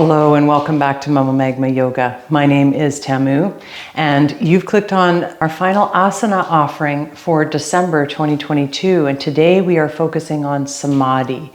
Hello and welcome back to Mama Magma Yoga. My name is Tamu and you've clicked on our final asana offering for December 2022, and today we are focusing on Samadhi.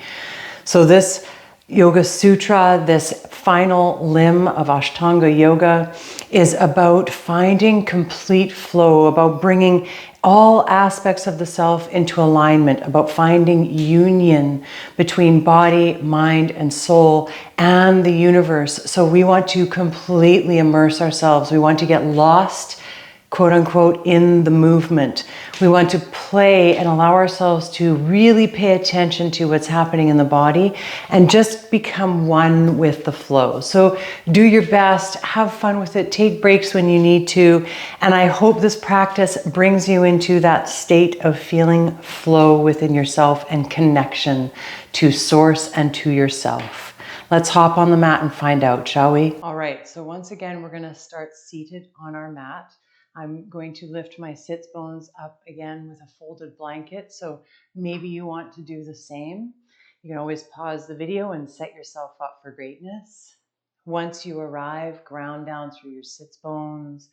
So this Yoga Sutra, this final limb of Ashtanga Yoga, is about finding complete flow, about bringing all aspects of the self into alignment, about finding union between body, mind, and soul and the universe. So we want to completely immerse ourselves. We want to get lost, quote unquote, in the movement. We want to play and allow ourselves to really pay attention to what's happening in the body and just become one with the flow. So do your best, have fun with it, take breaks when you need to. And I hope this practice brings you into that state of feeling flow within yourself and connection to source and to yourself. Let's hop on the mat and find out, shall we? All right, so once again, we're gonna start seated on our mat. I'm going to lift my sits bones up again with a folded blanket. So maybe you want to do the same. You can always pause the video and set yourself up for greatness. Once you arrive, ground down through your sits bones.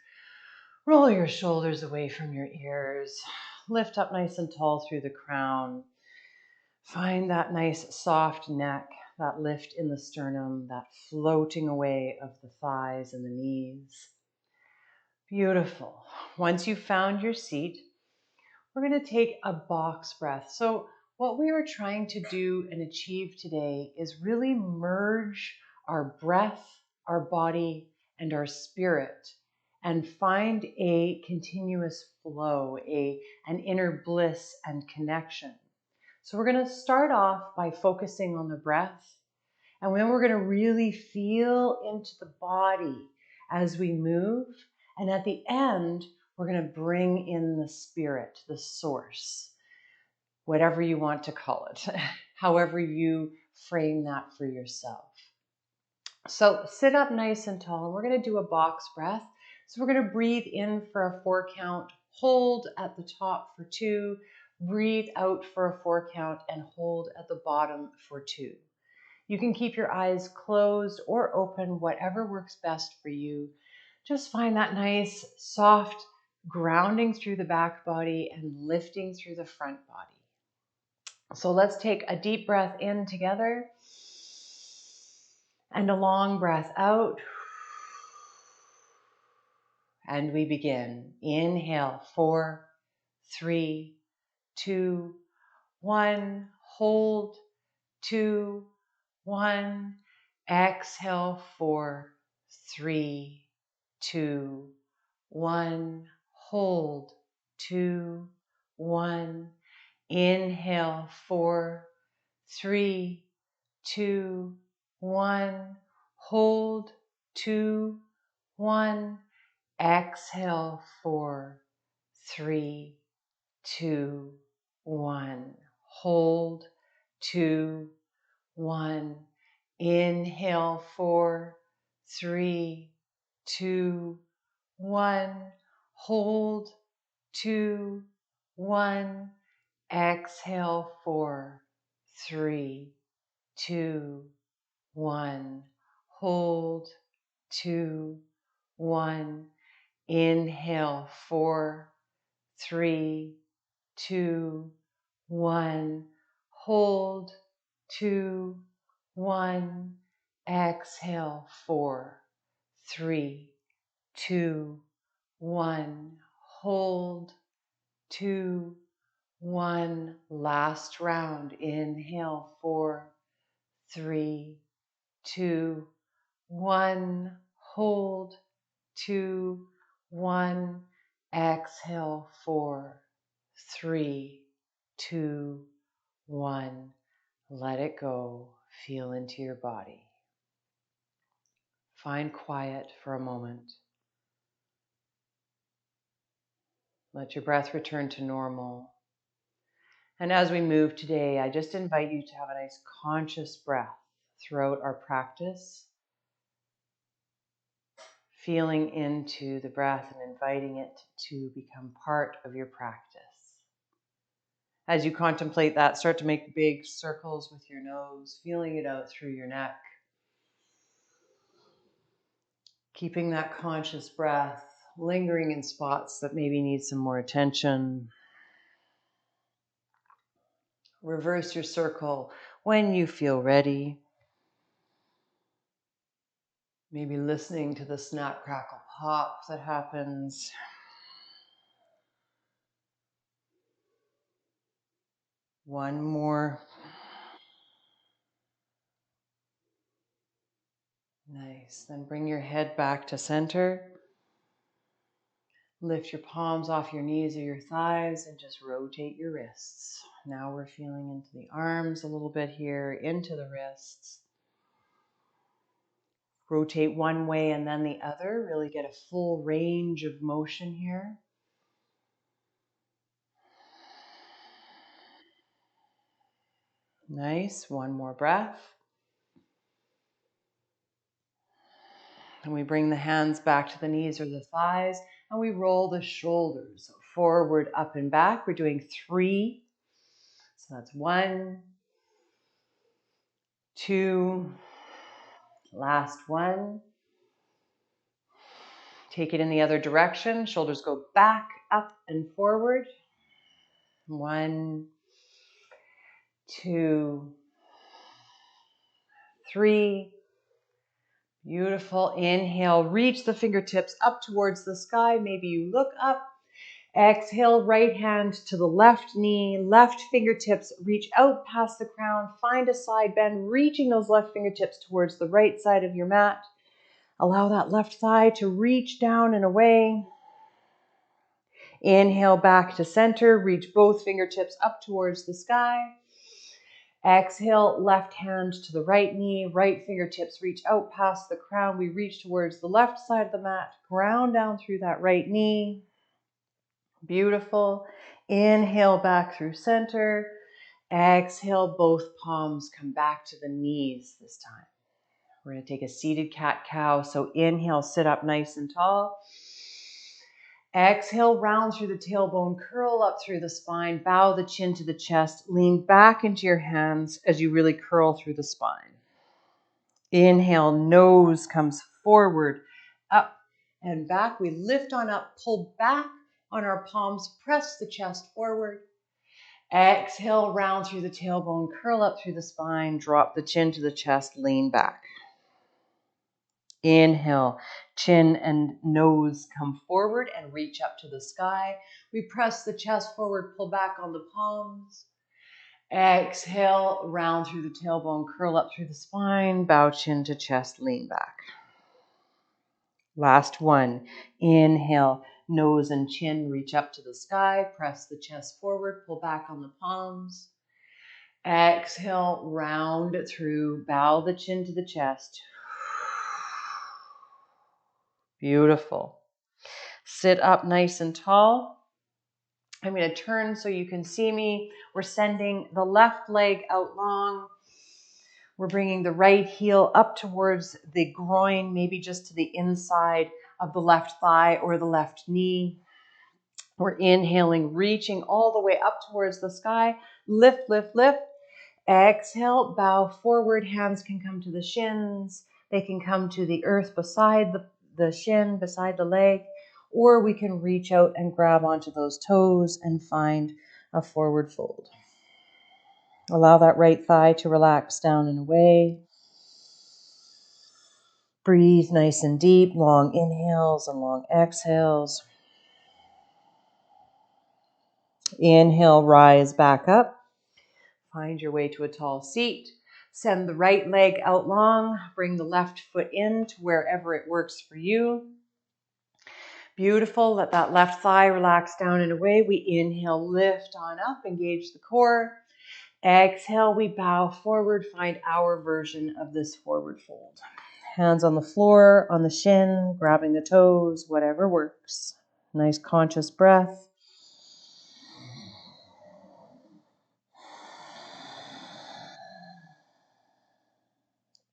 Roll your shoulders away from your ears. Lift up nice and tall through the crown. Find that nice soft neck, that lift in the sternum, that floating away of the thighs and the knees. Beautiful. Once you've found your seat, we're going to take a box breath. So what we are trying to do and achieve today is really merge our breath, our body, and our spirit and find a continuous flow, an inner bliss and connection. So we're going to start off by focusing on the breath, and then we're going to really feel into the body as we move. And at the end, we're going to bring in the spirit, the source, whatever you want to call it, however you frame that for yourself. So sit up nice and tall, and we're going to do a box breath. So we're going to breathe in for a 4 count, hold at the top for 2, breathe out for a 4 count, and hold at the bottom for 2. You can keep your eyes closed or open, whatever works best for you. Just find that nice, soft grounding through the back body and lifting through the front body. So let's take a deep breath in together and a long breath out. And we begin. Inhale, 4, 3, 2, 1. Hold, 2, 1. Exhale, 4, 3, 2, 1. Hold, 2, 1. Inhale, 4, 3, 2, 1. Hold, 2, 1. Exhale, 4, 3, 2, 1. Hold, 2, 1. Inhale, 4, 3, 2, 1. Hold, 2, 1. Exhale, 4, 3, 2, 1. Hold, 2, 1. Inhale, 4, 3, 2, 1. Hold, 2, 1. Exhale, 4, 3, 2, 1. Hold, 2, 1. Last round. Inhale, 4, 3, 2, 1. Hold, 2, 1. Exhale, 4, 3, 2, 1. Let it go. Feel into your body. Find quiet for a moment. Let your breath return to normal. And as we move today, I just invite you to have a nice conscious breath throughout our practice, feeling into the breath and inviting it to become part of your practice. As you contemplate that, start to make big circles with your nose, feeling it out through your neck. Keeping that conscious breath, lingering in spots that maybe need some more attention. Reverse your circle when you feel ready. Maybe listening to the snap, crackle, pop that happens. One more. Nice. Then bring your head back to center. Lift your palms off your knees or your thighs and just rotate your wrists. Now we're feeling into the arms a little bit here, into the wrists. Rotate one way and then the other. Really get a full range of motion here. Nice. One more breath. And we bring the hands back to the knees or the thighs and we roll the shoulders. So forward, up and back. We're doing 3. So that's 1, 2, last 1. Take it in the other direction. Shoulders go back, up, and forward. 1, 2, 3. Beautiful. Inhale, reach the fingertips up towards the sky. Maybe you look up. Exhale, right hand to the left knee. Left fingertips reach out past the crown. Find a side bend, reaching those left fingertips towards the right side of your mat. Allow that left thigh to reach down and away. Inhale back to center. Reach both fingertips up towards the sky. Exhale, left hand to the right knee. Right fingertips reach out past the crown. We reach towards the left side of the mat. Ground down through that right knee. Beautiful. Inhale back through center. Exhale, both palms come back to the knees this time. We're going to take a seated cat-cow. So inhale, sit up nice and tall. Exhale, round through the tailbone, curl up through the spine, bow the chin to the chest, lean back into your hands as you really curl through the spine. Inhale, nose comes forward, up and back. We lift on up, pull back on our palms, press the chest forward. Exhale, round through the tailbone, curl up through the spine, drop the chin to the chest, lean back. Inhale, chin and nose come forward and reach up to the sky. We press the chest forward, pull back on the palms. Exhale, round through the tailbone, curl up through the spine, bow chin to chest, lean back. Last one. Inhale, nose and chin reach up to the sky, press the chest forward, pull back on the palms. Exhale, round through, bow the chin to the chest. Beautiful. Sit up nice and tall. I'm going to turn so you can see me. We're sending the left leg out long. We're bringing the right heel up towards the groin, maybe just to the inside of the left thigh or the left knee. We're inhaling, reaching all the way up towards the sky. Lift, lift, lift. Exhale, bow forward. Hands can come to the shins. They can come to the earth beside the shin, beside the leg. Or we can reach out and grab onto those toes and find a forward fold. Allow that right thigh to relax down and away. Breathe nice and deep, long inhales and long exhales. Inhale, rise back up. Find your way to a tall seat. Send the right leg out long. Bring the left foot in to wherever it works for you. Beautiful. Let that left thigh relax down and away. We inhale, lift on up, engage the core. Exhale, we bow forward. Find our version of this forward fold. Hands on the floor, on the shin, grabbing the toes, whatever works. Nice conscious breath.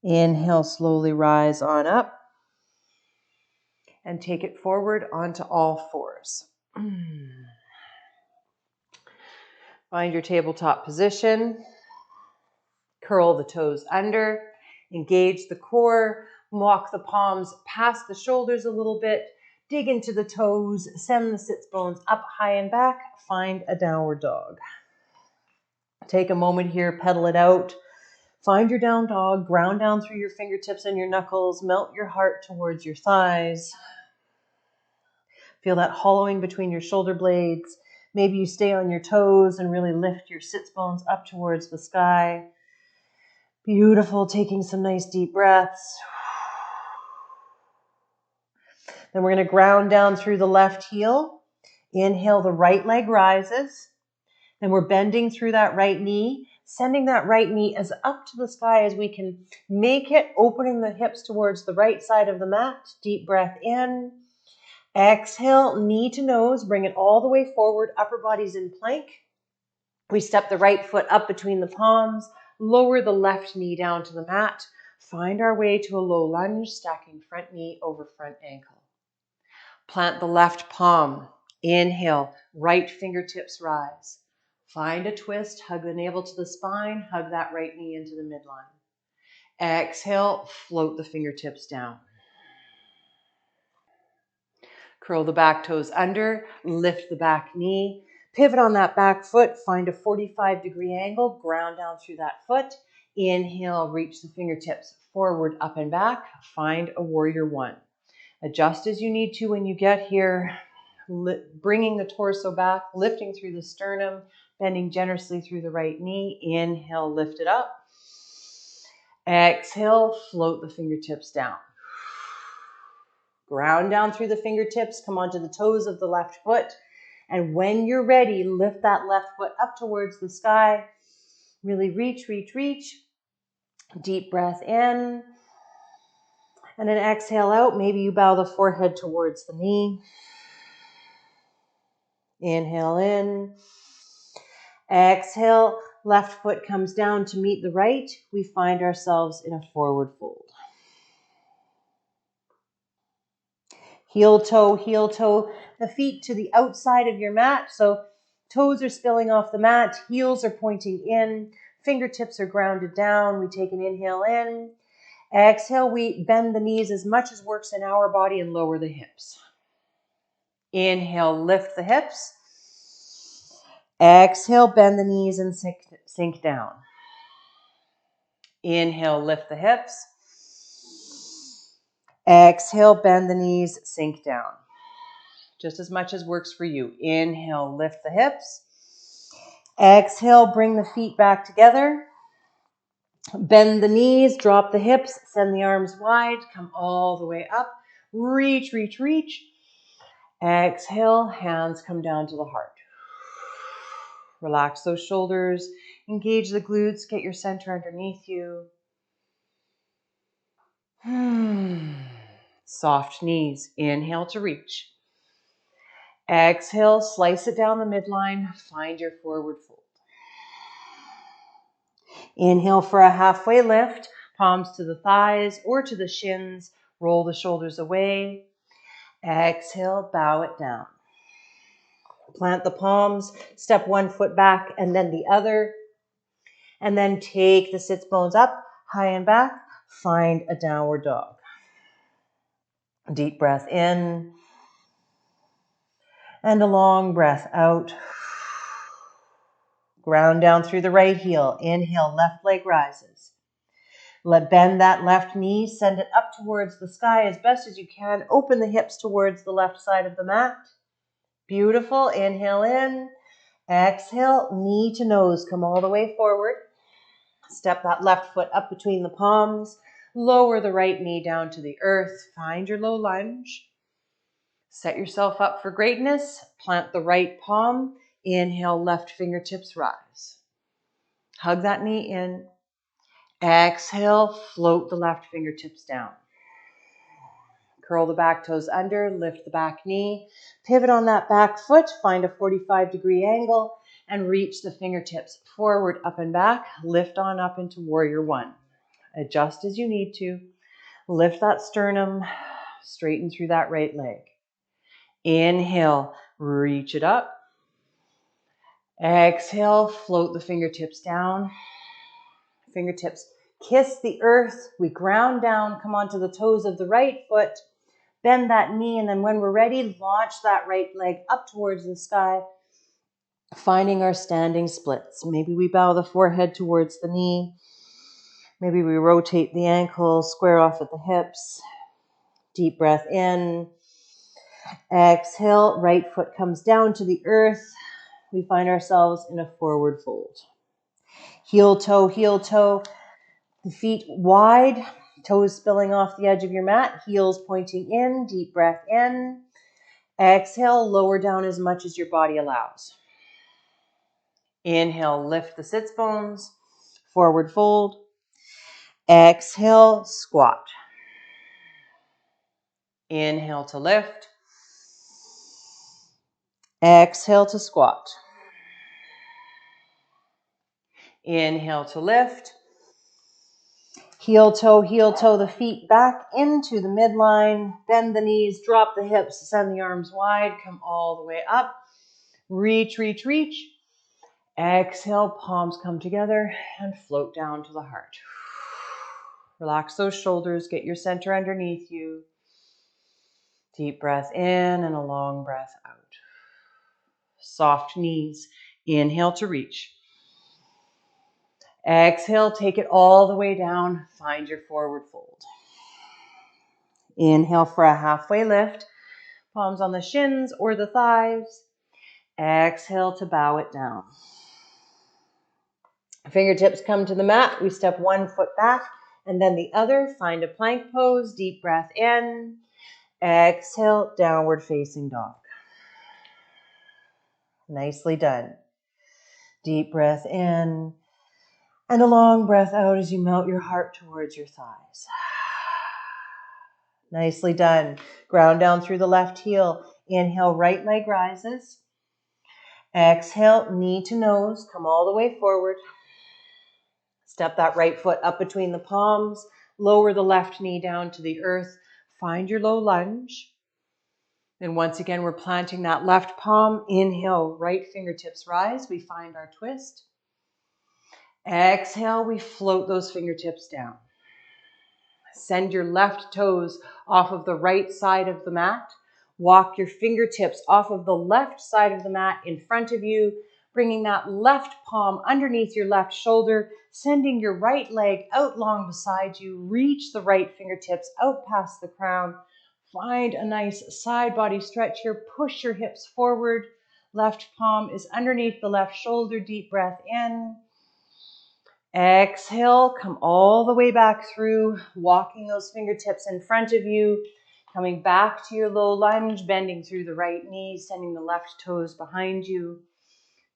Inhale, slowly rise on up and take it forward onto all fours. Find your tabletop position. Curl the toes under. Engage the core. Walk the palms past the shoulders a little bit. Dig into the toes. Send the sits bones up high and back. Find a downward dog. Take a moment here, pedal it out. Find your down dog. Ground down through your fingertips and your knuckles. Melt your heart towards your thighs. Feel that hollowing between your shoulder blades. Maybe you stay on your toes and really lift your sits bones up towards the sky. Beautiful. Taking some nice deep breaths. Then we're going to ground down through the left heel. Inhale, the right leg rises. Then we're bending through that right knee, sending that right knee as up to the sky as we can make it, opening the hips towards the right side of the mat. Deep breath in. Exhale, knee to nose, bring it all the way forward, upper body's in plank. We step the right foot up between the palms, lower the left knee down to the mat, find our way to a low lunge, stacking front knee over front ankle. Plant the left palm. Inhale, right fingertips rise. Find a twist, hug the navel to the spine, hug that right knee into the midline. Exhale, float the fingertips down. Curl the back toes under, lift the back knee, pivot on that back foot, find a 45-degree angle, ground down through that foot. Inhale, reach the fingertips forward, up and back, find a warrior one. Adjust as you need to when you get here, bringing the torso back, lifting through the sternum, bending generously through the right knee. Inhale, lift it up. Exhale, float the fingertips down. Ground down through the fingertips, come onto the toes of the left foot. And when you're ready, lift that left foot up towards the sky. Really reach, reach, reach. Deep breath in. And then exhale out. Maybe you bow the forehead towards the knee. Inhale in. Exhale. Left foot comes down to meet the right. We find ourselves in a forward fold. Heel toe, the feet to the outside of your mat. So toes are spilling off the mat, heels are pointing in, fingertips are grounded down. We take an inhale in. Exhale, we bend the knees as much as works in our body and lower the hips. Inhale, lift the hips. Exhale, bend the knees and sink down. Inhale, lift the hips. Exhale, bend the knees, sink down. Just as much as works for you. Inhale, lift the hips. Exhale, bring the feet back together. Bend the knees, drop the hips, send the arms wide, come all the way up. Reach, reach, reach. Exhale, hands come down to the heart. Relax those shoulders, engage the glutes, get your center underneath you. Soft knees, inhale to reach. Exhale, slice it down the midline, find your forward fold. Inhale for a halfway lift, palms to the thighs or to the shins, roll the shoulders away. Exhale, bow it down. Plant the palms, step one foot back and then the other. And then take the sits bones up, high and back, find a downward dog. Deep breath in. And a long breath out. Ground down through the right heel. Inhale, left leg rises. Bend that left knee, send it up towards the sky as best as you can. Open the hips towards the left side of the mat. Beautiful. Inhale in. Exhale, knee to nose. Come all the way forward. Step that left foot up between the palms. Lower the right knee down to the earth. Find your low lunge. Set yourself up for greatness. Plant the right palm. Inhale, left fingertips rise. Hug that knee in. Exhale, float the left fingertips down. Curl the back toes under, lift the back knee. Pivot on that back foot, find a 45-degree angle, and reach the fingertips forward, up and back. Lift on up into warrior one. Adjust as you need to. Lift that sternum, straighten through that right leg. Inhale, reach it up. Exhale, float the fingertips down. Fingertips Kiss the earth. We ground down, come onto the toes of the right foot, bend that knee, and then when we're ready, launch that right leg up towards the sky, finding our standing splits. Maybe we bow the forehead towards the knee. Maybe we rotate the ankle, square off at the hips. Deep breath in. Exhale, right foot comes down to the earth. We find ourselves in a forward fold. Heel toe, the feet wide, toes spilling off the edge of your mat, heels pointing in, deep breath in. Exhale, lower down as much as your body allows. Inhale, lift the sits bones, forward fold. Exhale, squat. Inhale to lift. Exhale to squat. Inhale to lift. Heel toe, the feet back into the midline. Bend the knees, drop the hips, send the arms wide, come all the way up. Reach, reach, reach. Exhale, palms come together and float down to the heart. Relax those shoulders, get your center underneath you. Deep breath in and a long breath out. Soft knees. Inhale to reach. Exhale, take it all the way down. Find your forward fold. Inhale for a halfway lift. Palms on the shins or the thighs. Exhale to bow it down. Fingertips come to the mat. We step one foot back and then the other. Find a plank pose. Deep breath in. Exhale, downward facing dog. Nicely done. Deep breath in and a long breath out as you melt your heart towards your thighs. Nicely done. Ground down through the left heel. Inhale, right leg rises. Exhale, knee to nose. Come all the way forward. Step that right foot up between the palms. Lower the left knee down to the earth. Find your low lunge. Then once again, we're planting that left palm. Inhale, right fingertips rise. We find our twist. Exhale, we float those fingertips down. Send your left toes off of the right side of the mat. Walk your fingertips off of the left side of the mat in front of you, bringing that left palm underneath your left shoulder, sending your right leg out long beside you. Reach the right fingertips out past the crown. Find a nice side body stretch here. Push your hips forward. Left palm is underneath the left shoulder. Deep breath in. Exhale, come all the way back through, walking those fingertips in front of you, coming back to your low lunge, bending through the right knee, sending the left toes behind you.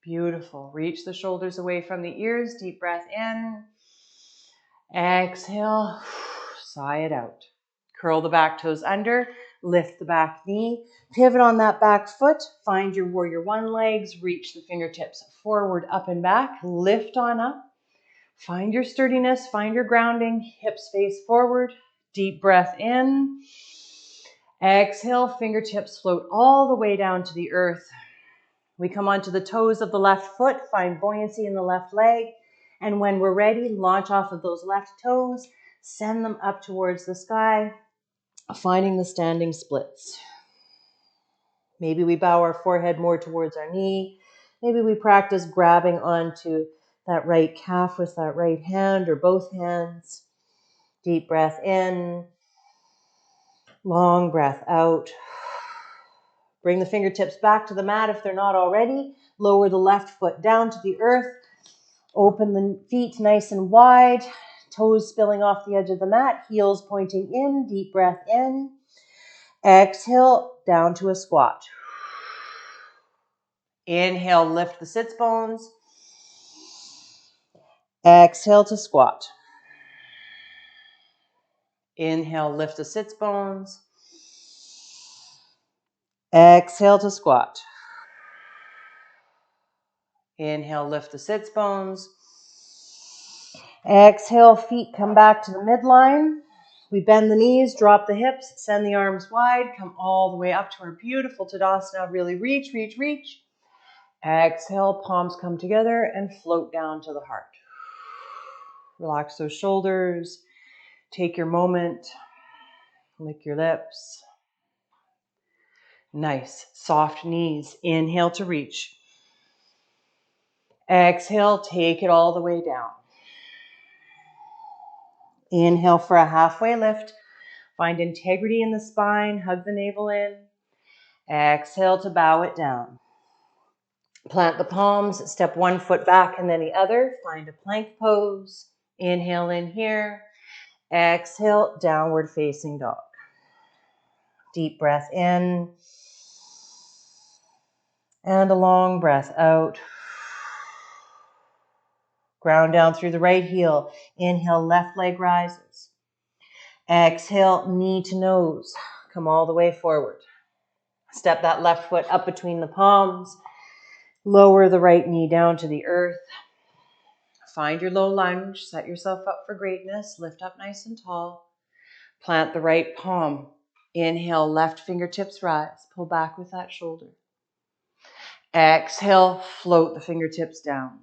Beautiful. Reach the shoulders away from the ears. Deep breath in. Exhale, sigh it out. Curl the back toes under, lift the back knee, pivot on that back foot, find your warrior one legs, reach the fingertips forward, up and back, lift on up. Find your sturdiness, find your grounding, hips face forward, deep breath in. Exhale, fingertips float all the way down to the earth. We come onto the toes of the left foot, find buoyancy in the left leg, and when we're ready, launch off of those left toes, send them up towards the sky, finding the standing splits. Maybe we bow our forehead more towards our knee. Maybe we practice grabbing onto that right calf with that right hand or both hands. Deep breath in. Long breath out. Bring the fingertips back to the mat if they're not already. Lower the left foot down to the earth. Open the feet nice and wide. Toes spilling off the edge of the mat. Heels pointing in. Deep breath in. Exhale, down to a squat. Inhale, lift the sits bones. Exhale to squat. Inhale, lift the sits bones. Exhale to squat. Inhale, lift the sits bones. Exhale, feet come back to the midline. We bend the knees, drop the hips, send the arms wide, come all the way up to our beautiful Tadasana. Really reach, reach, reach. Exhale, palms come together and float down to the heart. Relax those shoulders. Take your moment. Lick your lips. Nice. Soft knees. Inhale to reach. Exhale, take it all the way down. Inhale for a halfway lift. Find integrity in the spine. Hug the navel in. Exhale to bow it down. Plant the palms. Step one foot back and then the other. Find a plank pose. Inhale in here. Exhale, downward facing dog. Deep breath in. And a long breath out. Ground down through the right heel. Inhale, left leg rises. Exhale, knee to nose. Come all the way forward. Step that left foot up between the palms. Lower the right knee down to the earth. Find your low lunge. Set yourself up for greatness. Lift up nice and tall. Plant the right palm. Inhale, left fingertips rise. Pull back with that shoulder. Exhale, float the fingertips down.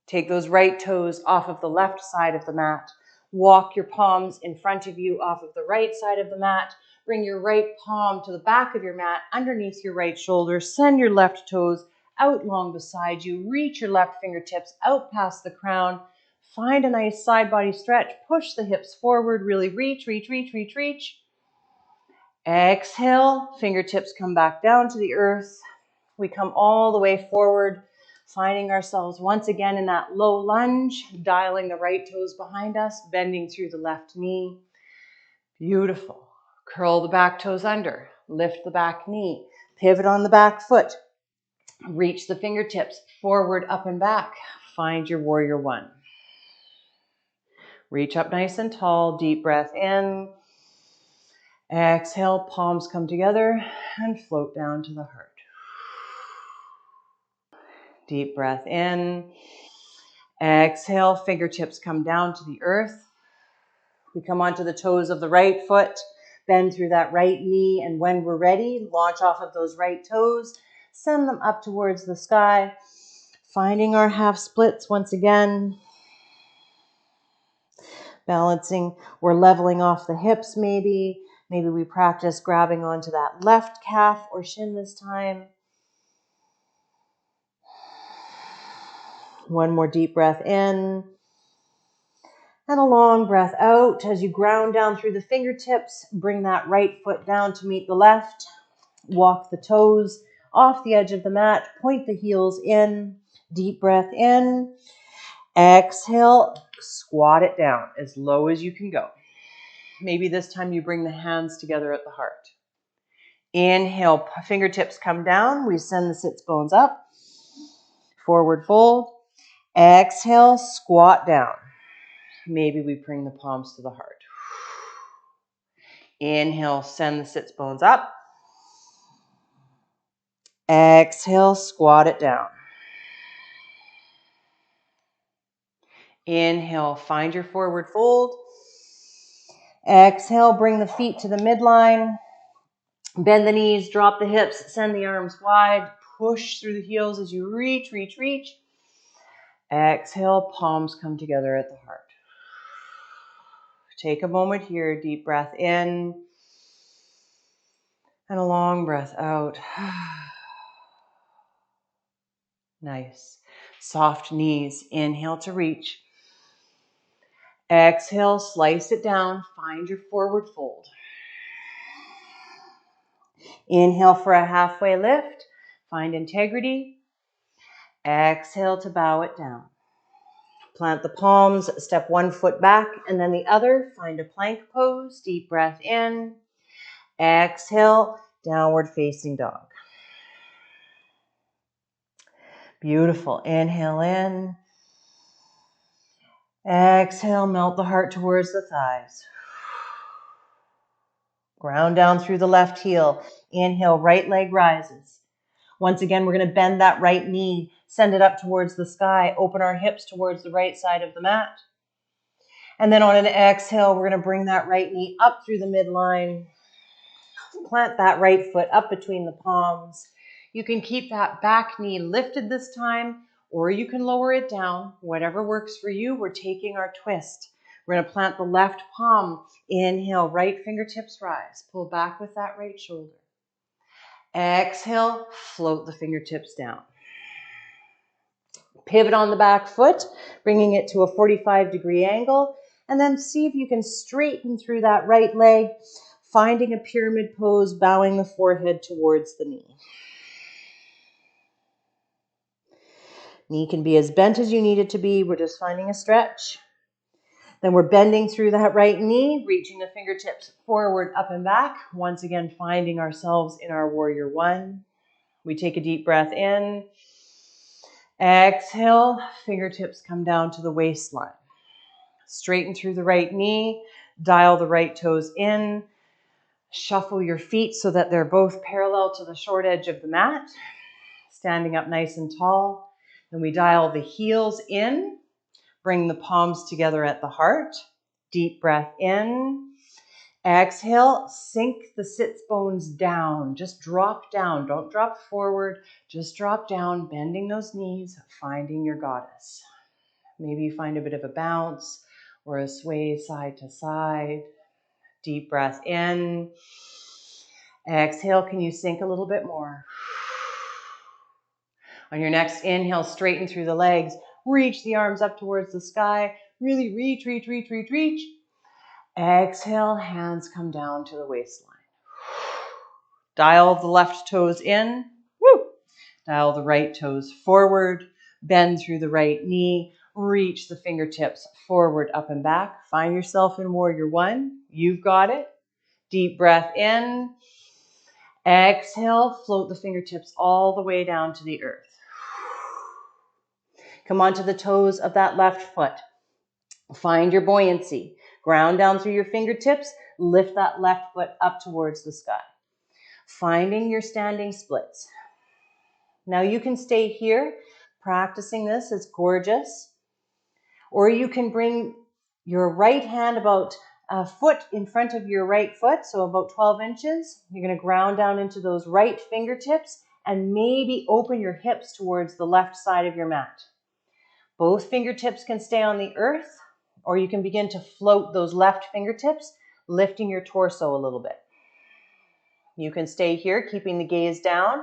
Take those right toes off of the left side of the mat. Walk your palms in front of you off of the right side of the mat. Bring your right palm to the back of your mat, underneath your right shoulder. Send your left toes out long beside you. Reach your left fingertips out past the crown. Find a nice side body stretch. Push the hips forward. Really reach, reach, reach, reach, reach. Exhale. Fingertips come back down to the earth. We come all the way forward, finding ourselves once again in that low lunge, dialing the right toes behind us, bending through the left knee. Beautiful. Curl the back toes under, lift the back knee, pivot on the back foot, reach the fingertips forward, up and back. Find your warrior one. Reach up nice and tall, deep breath in. Exhale, palms come together and float down to the heart. Deep breath in. Exhale, fingertips come down to the earth. We come onto the toes of the right foot, bend through that right knee, and when we're ready, launch off of those right toes, send them up towards the sky, finding our half splits once again. Balancing, we're leveling off the hips maybe. Maybe we practice grabbing onto that left calf or shin this time. One more deep breath in. And a long breath out. As you ground down through the fingertips, bring that right foot down to meet the left. Walk the toes off the edge of the mat. Point the heels in. Deep breath in. Exhale. Squat it down as low as you can go. Maybe this time you bring the hands together at the heart. Inhale, fingertips come down. We send the sits bones up. Forward fold. Exhale, squat down. Maybe we bring the palms to the heart. Inhale, send the sits bones up. Exhale, squat it down. Inhale, find your forward fold. Exhale, bring the feet to the midline. Bend the knees, drop the hips, send the arms wide. Push through the heels as you reach, reach, reach. Exhale, palms come together at the heart. Take a moment here, deep breath in. And a long breath out. Nice. Soft knees. Inhale to reach. Exhale, slice it down. Find your forward fold. Inhale for a halfway lift. Find integrity. Exhale to bow it down. Plant the palms. Step one foot back and then the other. Find a plank pose. Deep breath in. Exhale, downward facing dog. Beautiful. Inhale in. Exhale, melt the heart towards the thighs. Ground down through the left heel. Inhale, right leg rises. Once again, we're going to bend that right knee, send it up towards the sky, open our hips towards the right side of the mat. And then on an exhale, we're going to bring that right knee up through the midline. Plant that right foot up between the palms. You can keep that back knee lifted this time, or you can lower it down, whatever works for you. We're taking our twist. We're going to plant the left palm. Inhale, right fingertips rise. Pull back with that right shoulder. Exhale, float the fingertips down. Pivot on the back foot, bringing it to a 45-degree angle, and then see if you can straighten through that right leg, finding a pyramid pose, bowing the forehead towards the knee. Knee can be as bent as you need it to be. We're just finding a stretch. Then we're bending through that right knee, reaching the fingertips forward, up and back. Once again, finding ourselves in our warrior one. We take a deep breath in. Exhale, fingertips come down to the waistline. Straighten through the right knee, dial the right toes in. Shuffle your feet so that they're both parallel to the short edge of the mat. Standing up nice and tall. Then we dial the heels in. Bring the palms together at the heart. Deep breath in. Exhale, sink the sits bones down. Just drop down. Don't drop forward. Just drop down, bending those knees, finding your goddess. Maybe you find a bit of a bounce or a sway side to side. Deep breath in. Exhale, can you sink a little bit more? On your next inhale, straighten through the legs. Reach the arms up towards the sky. Really reach, reach, reach, reach, reach. Exhale, hands come down to the waistline. Dial the left toes in. Woo! Dial the right toes forward. Bend through the right knee. Reach the fingertips forward, up and back. Find yourself in warrior one. You've got it. Deep breath in. Exhale, float the fingertips all the way down to the earth. Come onto the toes of that left foot. Find your buoyancy. Ground down through your fingertips. Lift that left foot up towards the sky. Finding your standing splits. Now you can stay here practicing this. It's gorgeous. Or you can bring your right hand about a foot in front of your right foot, so about 12 inches. You're going to ground down into those right fingertips and maybe open your hips towards the left side of your mat. Both fingertips can stay on the earth, or you can begin to float those left fingertips, lifting your torso a little bit. You can stay here, keeping the gaze down,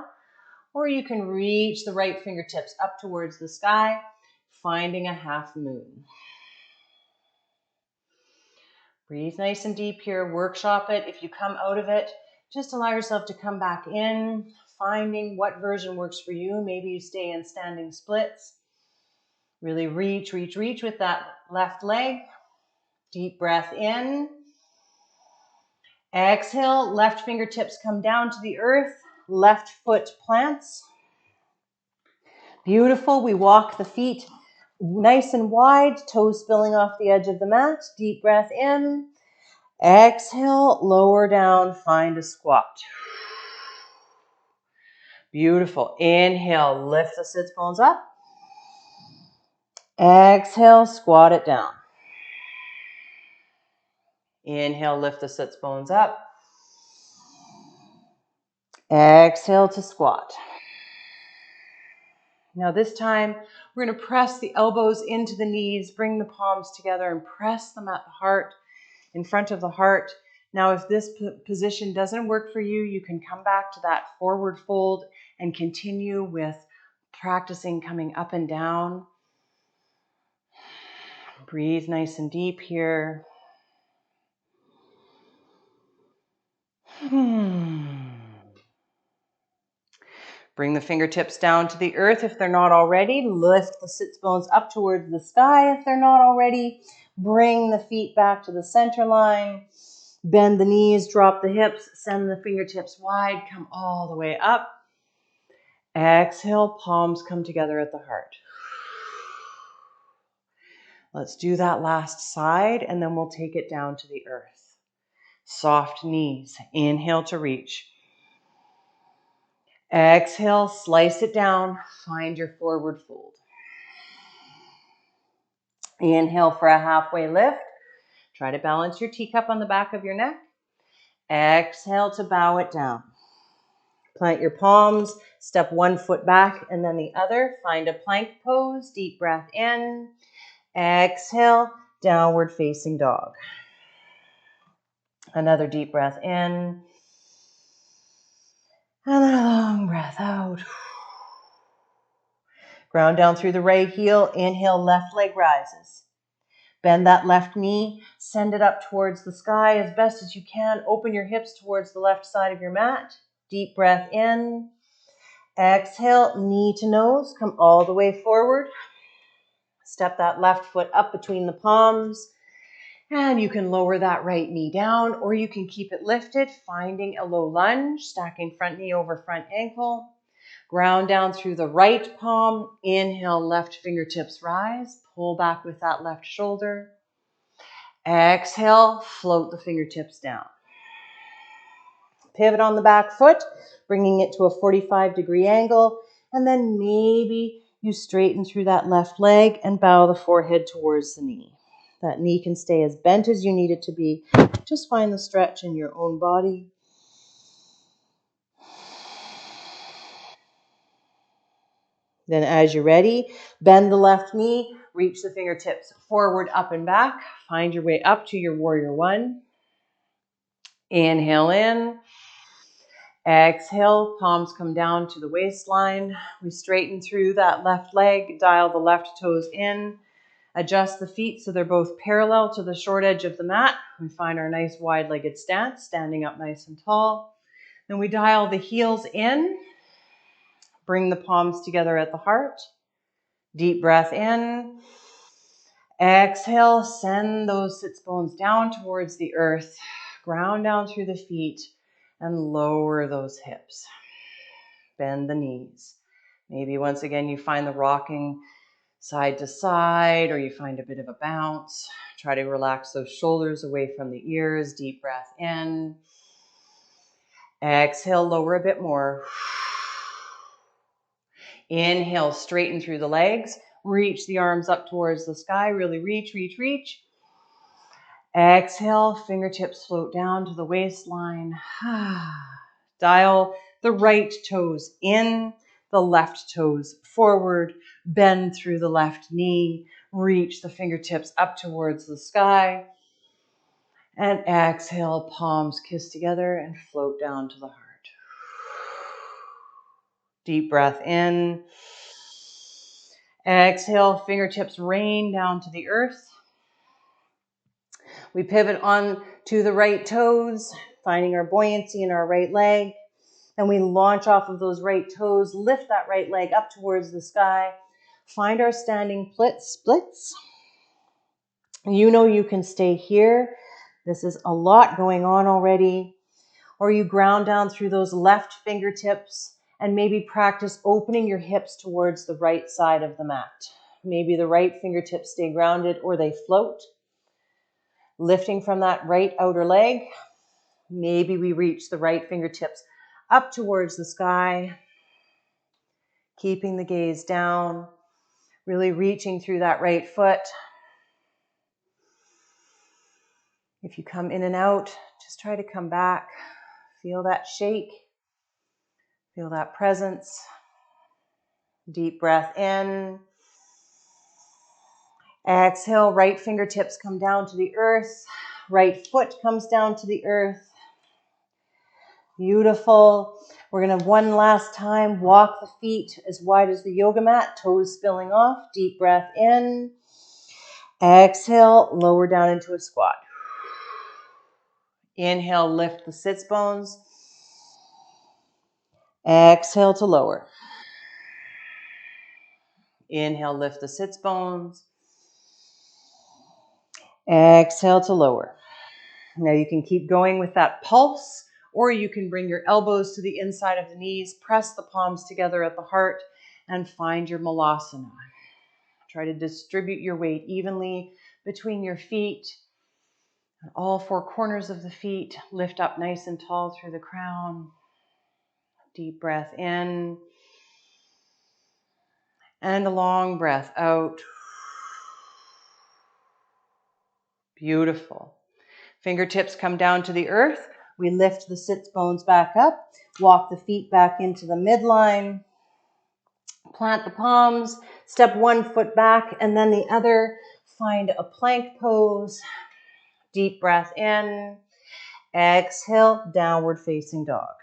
or you can reach the right fingertips up towards the sky, finding a half moon. Breathe nice and deep here, workshop it. If you come out of it, just allow yourself to come back in, finding what version works for you. Maybe you stay in standing splits. Really reach, reach, reach with that left leg. Deep breath in. Exhale, left fingertips come down to the earth. Left foot plants. Beautiful. We walk the feet nice and wide, toes spilling off the edge of the mat. Deep breath in. Exhale, lower down, find a squat. Beautiful. Inhale, lift the sits bones up. Exhale, squat it down. Inhale, lift the sits bones up. Exhale to squat. Now this time, we're going to press the elbows into the knees, bring the palms together and press them at the heart, in front of the heart. Now, if this position doesn't work for you, you can come back to that forward fold and continue with practicing coming up and down. Breathe nice and deep here. Bring the fingertips down to the earth if they're not already. Lift the sits bones up towards the sky if they're not already. Bring the feet back to the center line. Bend the knees, drop the hips, send the fingertips wide, come all the way up. Exhale, palms come together at the heart. Let's do that last side and then we'll take it down to the earth. Soft knees, inhale to reach. Exhale, slice it down, find your forward fold. Inhale for a halfway lift. Try to balance your teacup on the back of your neck. Exhale to bow it down. Plant your palms, step one foot back and then the other. Find a plank pose, deep breath in. Exhale, downward facing dog. Another deep breath in. And a long breath out. Ground down through the right heel. Inhale, left leg rises. Bend that left knee. Send it up towards the sky as best as you can. Open your hips towards the left side of your mat. Deep breath in. Exhale, knee to nose. Come all the way forward. Step that left foot up between the palms. And you can lower that right knee down, or you can keep it lifted, finding a low lunge, stacking front knee over front ankle. Ground down through the right palm. Inhale, left fingertips rise. Pull back with that left shoulder. Exhale, float the fingertips down. Pivot on the back foot, bringing it to a 45-degree angle. And then maybe you straighten through that left leg and bow the forehead towards the knee. That knee can stay as bent as you need it to be. Just find the stretch in your own body. Then as you're ready, bend the left knee, reach the fingertips forward, up and back. Find your way up to your warrior one. Inhale in. Exhale, palms come down to the waistline. We straighten through that left leg, dial the left toes in. Adjust the feet so they're both parallel to the short edge of the mat. We find our nice wide-legged stance, standing up nice and tall. Then we dial the heels in. Bring the palms together at the heart. Deep breath in. Exhale, send those sits bones down towards the earth. Ground down through the feet and lower those hips. Bend the knees. Maybe once again you find the rocking side to side, or you find a bit of a bounce. Try to relax those shoulders away from the ears. Deep breath in. Exhale, lower a bit more. Inhale, straighten through the legs. Reach the arms up towards the sky. Really reach, reach, reach. Exhale, fingertips float down to the waistline. Dial the right toes in, the left toes forward. Bend through the left knee. Reach the fingertips up towards the sky. And exhale, palms kiss together and float down to the heart. Deep breath in. Exhale, fingertips rain down to the earth. We pivot on to the right toes, finding our buoyancy in our right leg. And we launch off of those right toes, lift that right leg up towards the sky. Find our standing splits. You know you can stay here. This is a lot going on already. Or you ground down through those left fingertips and maybe practice opening your hips towards the right side of the mat. Maybe the right fingertips stay grounded or they float. Lifting from that right outer leg. Maybe we reach the right fingertips up towards the sky. Keeping the gaze down. Really reaching through that right foot. If you come in and out, just try to come back. Feel that shake. Feel that presence. Deep breath in. Exhale, right fingertips come down to the earth. Right foot comes down to the earth. Beautiful. We're going to one last time walk the feet as wide as the yoga mat, toes spilling off. Deep breath in. Exhale, lower down into a squat. Inhale, lift the sits bones. Exhale to lower. Inhale, lift the sits bones. Exhale to lower. Now you can keep going with that pulse, or you can bring your elbows to the inside of the knees, press the palms together at the heart, and find your malasana. Try to distribute your weight evenly between your feet. All four corners of the feet. Lift up nice and tall through the crown. Deep breath in. And a long breath out. Beautiful. Fingertips come down to the earth. We lift the sits bones back up. Walk the feet back into the midline. Plant the palms, step one foot back and then the other. Find a plank pose. Deep breath in. Exhale, downward facing dog.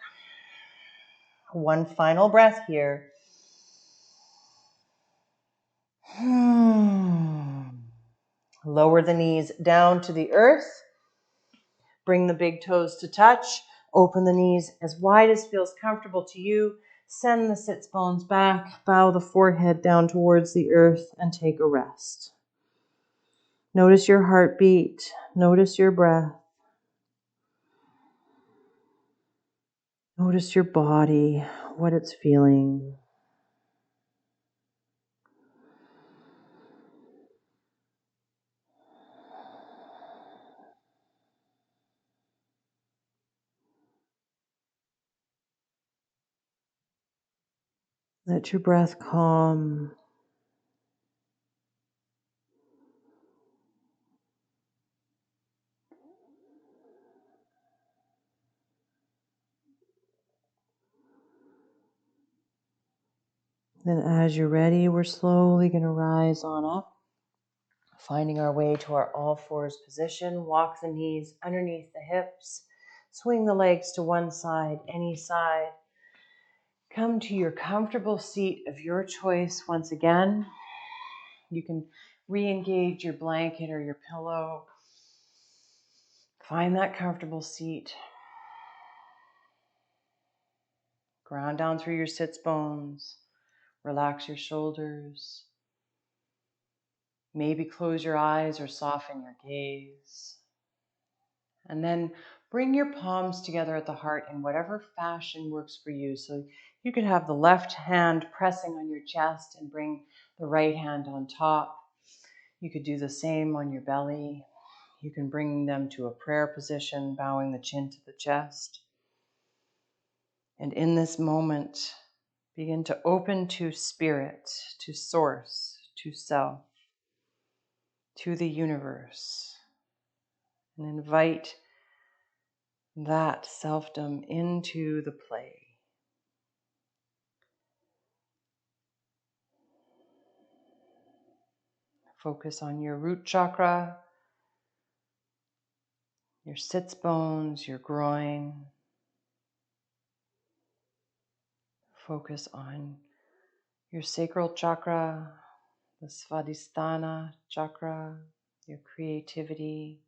One final breath here. Lower the knees down to the earth. Bring the big toes to touch. Open the knees as wide as feels comfortable to you. Send the sits bones back. Bow the forehead down towards the earth and take a rest. Notice your heartbeat. Notice your breath. Notice your body, what it's feeling. Let your breath calm. Then as you're ready, we're slowly going to rise on up, finding our way to our all fours position. Walk the knees underneath the hips. Swing the legs to one side, any side. Come to your comfortable seat of your choice once again. You can re-engage your blanket or your pillow. Find that comfortable seat. Ground down through your sits bones. Relax your shoulders. Maybe close your eyes or soften your gaze. And then bring your palms together at the heart in whatever fashion works for you. So you could have the left hand pressing on your chest and bring the right hand on top. You could do the same on your belly. You can bring them to a prayer position, bowing the chin to the chest. And in this moment, begin to open to spirit, to source, to self, to the universe, and invite that selfdom into the play. Focus on your root chakra, your sits bones, your groin. Focus on your sacral chakra, the Svadhisthana chakra, your creativity.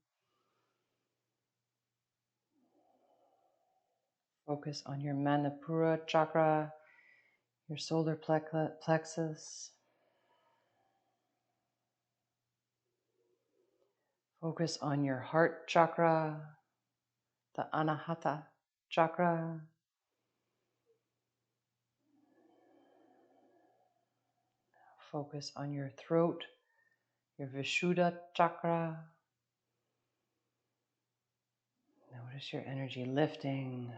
Focus on your Manipura chakra, your solar plexus. Focus on your heart chakra, the Anahata chakra. Focus on your throat, your Vishuddha chakra. Notice your energy lifting.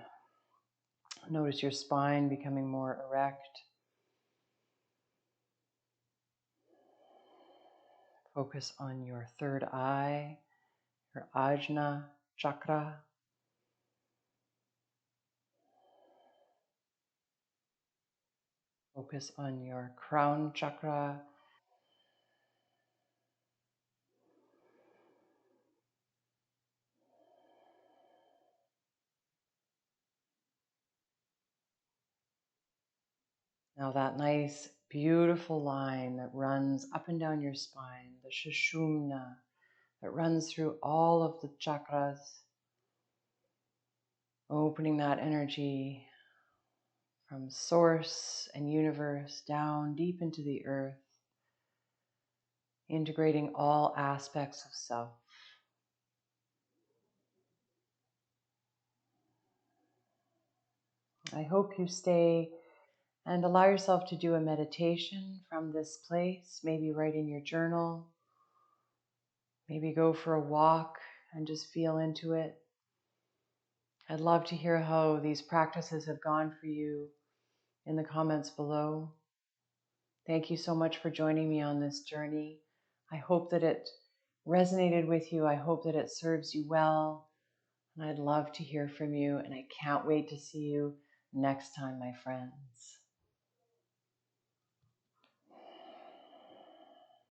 Notice your spine becoming more erect. Focus on your third eye, your Ajna chakra. Focus on your crown chakra. Now that nice, beautiful line that runs up and down your spine, the Sushumna, that runs through all of the chakras, opening that energy from source and universe down deep into the earth, integrating all aspects of self. I hope you stay and allow yourself to do a meditation from this place. Maybe write in your journal. Maybe go for a walk and just feel into it. I'd love to hear how these practices have gone for you in the comments below. Thank you so much for joining me on this journey. I hope that it resonated with you. I hope that it serves you well. And I'd love to hear from you. And I can't wait to see you next time, my friends.